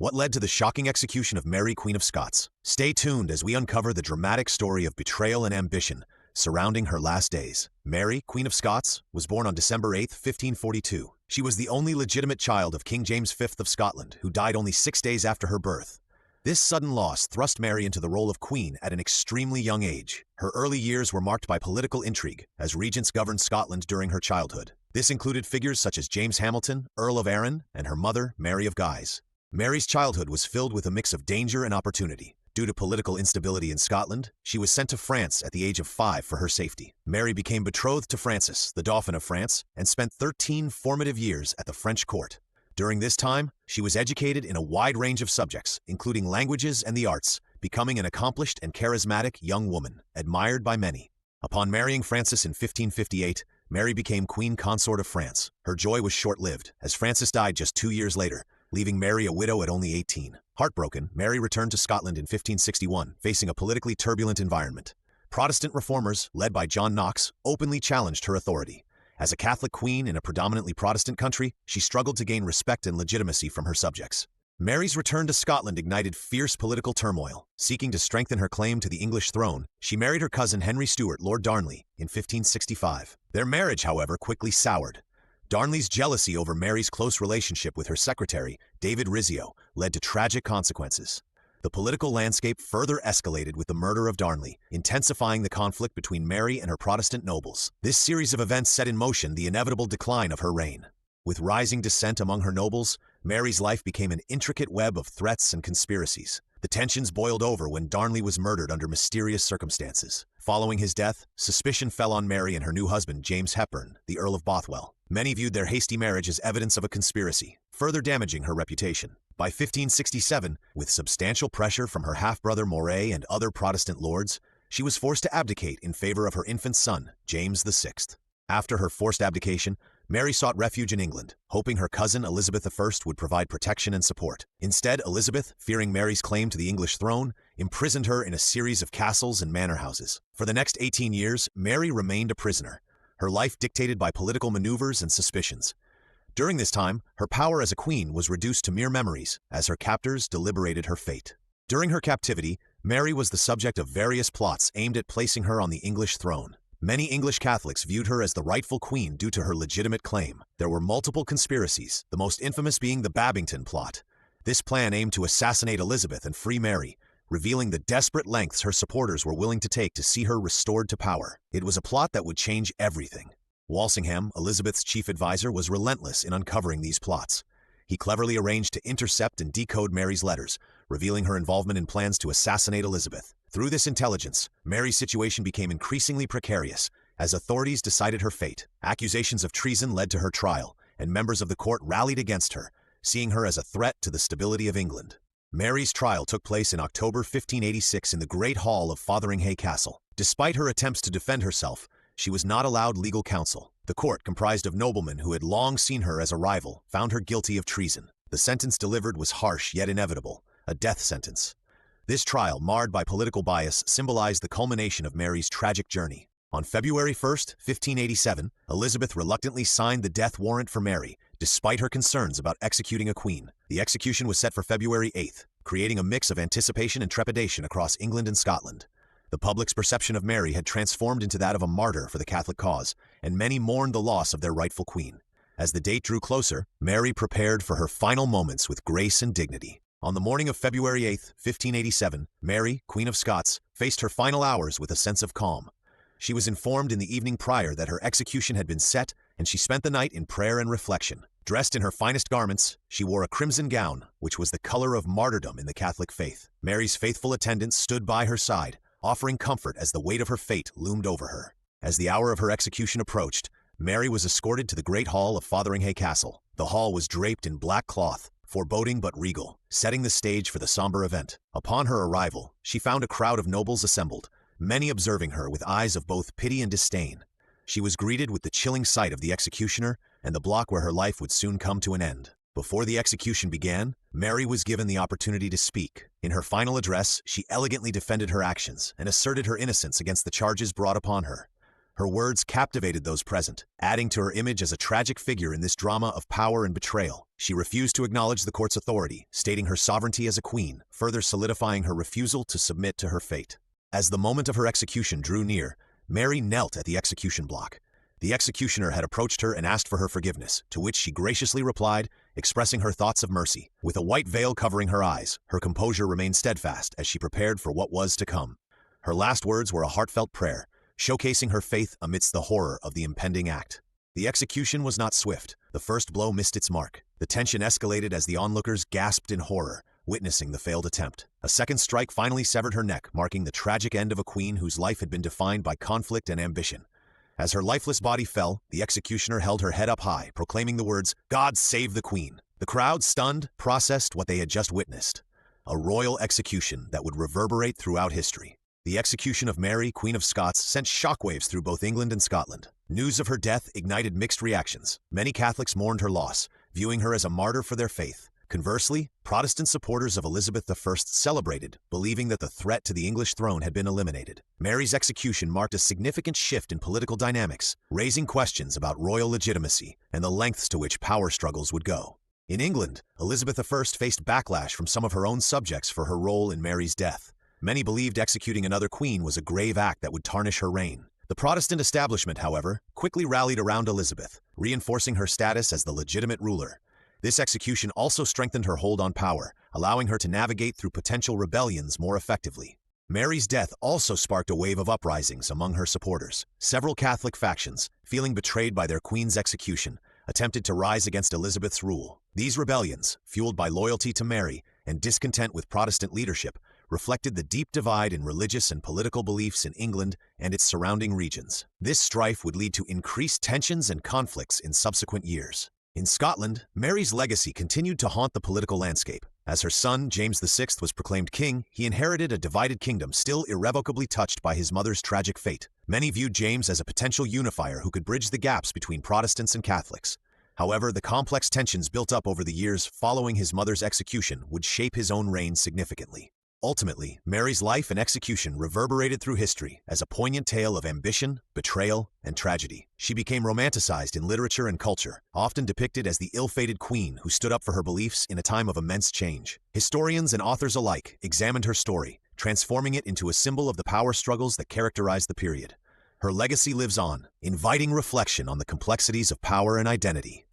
What led to the shocking execution of Mary, Queen of Scots? Stay tuned as we uncover the dramatic story of betrayal and ambition surrounding her last days. Mary, Queen of Scots, was born on December 8, 1542. She was the only legitimate child of King James V of Scotland, who died only 6 days after her birth. This sudden loss thrust Mary into the role of queen at an extremely young age. Her early years were marked by political intrigue, as regents governed Scotland during her childhood. This included figures such as James Hamilton, Earl of Arran, and her mother, Mary of Guise. Mary's childhood was filled with a mix of danger and opportunity. Due to political instability in Scotland, she was sent to France at the age of 5 for her safety. Mary became betrothed to Francis, the Dauphin of France, and spent 13 formative years at the French court. During this time, she was educated in a wide range of subjects, including languages and the arts, becoming an accomplished and charismatic young woman, admired by many. Upon marrying Francis in 1558, Mary became Queen Consort of France. Her joy was short-lived, as Francis died just 2 years later, leaving Mary a widow at only 18. Heartbroken, Mary returned to Scotland in 1561, facing a politically turbulent environment. Protestant reformers, led by John Knox, openly challenged her authority. As a Catholic queen in a predominantly Protestant country, she struggled to gain respect and legitimacy from her subjects. Mary's return to Scotland ignited fierce political turmoil. Seeking to strengthen her claim to the English throne, she married her cousin Henry Stuart, Lord Darnley, in 1565. Their marriage, however, quickly soured. Darnley's jealousy over Mary's close relationship with her secretary, David Rizzio, led to tragic consequences. The political landscape further escalated with the murder of Darnley, intensifying the conflict between Mary and her Protestant nobles. This series of events set in motion the inevitable decline of her reign. With rising dissent among her nobles, Mary's life became an intricate web of threats and conspiracies. The tensions boiled over when Darnley was murdered under mysterious circumstances. Following his death, suspicion fell on Mary and her new husband, James Hepburn, the Earl of Bothwell. Many viewed their hasty marriage as evidence of a conspiracy, further damaging her reputation. By 1567, with substantial pressure from her half-brother Moray and other Protestant lords, she was forced to abdicate in favor of her infant son, James VI. After her forced abdication, Mary sought refuge in England, hoping her cousin Elizabeth I would provide protection and support. Instead, Elizabeth, fearing Mary's claim to the English throne, imprisoned her in a series of castles and manor houses. For the next 18 years, Mary remained a prisoner, her life dictated by political maneuvers and suspicions. During this time, her power as a queen was reduced to mere memories as her captors deliberated her fate. During her captivity, Mary was the subject of various plots aimed at placing her on the English throne. Many English Catholics viewed her as the rightful queen due to her legitimate claim. There were multiple conspiracies, the most infamous being the Babington plot. This plan aimed to assassinate Elizabeth and free Mary, revealing the desperate lengths her supporters were willing to take to see her restored to power. It was a plot that would change everything. Walsingham, Elizabeth's chief advisor, was relentless in uncovering these plots. He cleverly arranged to intercept and decode Mary's letters, revealing her involvement in plans to assassinate Elizabeth. Through this intelligence, Mary's situation became increasingly precarious as authorities decided her fate. Accusations of treason led to her trial, and members of the court rallied against her, seeing her as a threat to the stability of England. Mary's trial took place in October 1586 in the Great Hall of Fotheringhay Castle. Despite her attempts to defend herself, she was not allowed legal counsel. The court, comprised of noblemen who had long seen her as a rival, found her guilty of treason. The sentence delivered was harsh yet inevitable, a death sentence. This trial, marred by political bias, symbolized the culmination of Mary's tragic journey. On February 1, 1587, Elizabeth reluctantly signed the death warrant for Mary, despite her concerns about executing a queen. The execution was set for February 8th, creating a mix of anticipation and trepidation across England and Scotland. The public's perception of Mary had transformed into that of a martyr for the Catholic cause, and many mourned the loss of their rightful queen. As the date drew closer, Mary prepared for her final moments with grace and dignity. On the morning of February 8, 1587, Mary, Queen of Scots, faced her final hours with a sense of calm. She was informed in the evening prior that her execution had been set, and she spent the night in prayer and reflection. Dressed in her finest garments, she wore a crimson gown, which was the color of martyrdom in the Catholic faith. Mary's faithful attendants stood by her side, offering comfort as the weight of her fate loomed over her. As the hour of her execution approached, Mary was escorted to the Great Hall of Fotheringhay Castle. The hall was draped in black cloth, foreboding but regal, setting the stage for the somber event. Upon her arrival, she found a crowd of nobles assembled, many observing her with eyes of both pity and disdain. She was greeted with the chilling sight of the executioner and the block where her life would soon come to an end. Before the execution began, Mary was given the opportunity to speak. In her final address, she elegantly defended her actions and asserted her innocence against the charges brought upon her. Her words captivated those present, adding to her image as a tragic figure in this drama of power and betrayal. She refused to acknowledge the court's authority, stating her sovereignty as a queen, further solidifying her refusal to submit to her fate. As the moment of her execution drew near, Mary knelt at the execution block. The executioner had approached her and asked for her forgiveness, to which she graciously replied, expressing her thoughts of mercy. With a white veil covering her eyes, her composure remained steadfast as she prepared for what was to come. Her last words were a heartfelt prayer, showcasing her faith amidst the horror of the impending act. The execution was not swift. The first blow missed its mark. The tension escalated as the onlookers gasped in horror, witnessing the failed attempt. A second strike finally severed her neck, marking the tragic end of a queen whose life had been defined by conflict and ambition. As her lifeless body fell, the executioner held her head up high, proclaiming the words, "God save the Queen." The crowd, stunned, processed what they had just witnessed. A royal execution that would reverberate throughout history. The execution of Mary, Queen of Scots, sent shockwaves through both England and Scotland. News of her death ignited mixed reactions. Many Catholics mourned her loss, viewing her as a martyr for their faith. Conversely, Protestant supporters of Elizabeth I celebrated, believing that the threat to the English throne had been eliminated. Mary's execution marked a significant shift in political dynamics, raising questions about royal legitimacy and the lengths to which power struggles would go. In England, Elizabeth I faced backlash from some of her own subjects for her role in Mary's death. Many believed executing another queen was a grave act that would tarnish her reign. The Protestant establishment, however, quickly rallied around Elizabeth, reinforcing her status as the legitimate ruler. This execution also strengthened her hold on power, allowing her to navigate through potential rebellions more effectively. Mary's death also sparked a wave of uprisings among her supporters. Several Catholic factions, feeling betrayed by their queen's execution, attempted to rise against Elizabeth's rule. These rebellions, fueled by loyalty to Mary and discontent with Protestant leadership, reflected the deep divide in religious and political beliefs in England and its surrounding regions. This strife would lead to increased tensions and conflicts in subsequent years. In Scotland, Mary's legacy continued to haunt the political landscape. As her son, James VI, was proclaimed king, he inherited a divided kingdom still irrevocably touched by his mother's tragic fate. Many viewed James as a potential unifier who could bridge the gaps between Protestants and Catholics. However, the complex tensions built up over the years following his mother's execution would shape his own reign significantly. Ultimately, Mary's life and execution reverberated through history as a poignant tale of ambition, betrayal, and tragedy. She became romanticized in literature and culture, often depicted as the ill-fated queen who stood up for her beliefs in a time of immense change. Historians and authors alike examined her story, transforming it into a symbol of the power struggles that characterized the period. Her legacy lives on, inviting reflection on the complexities of power and identity.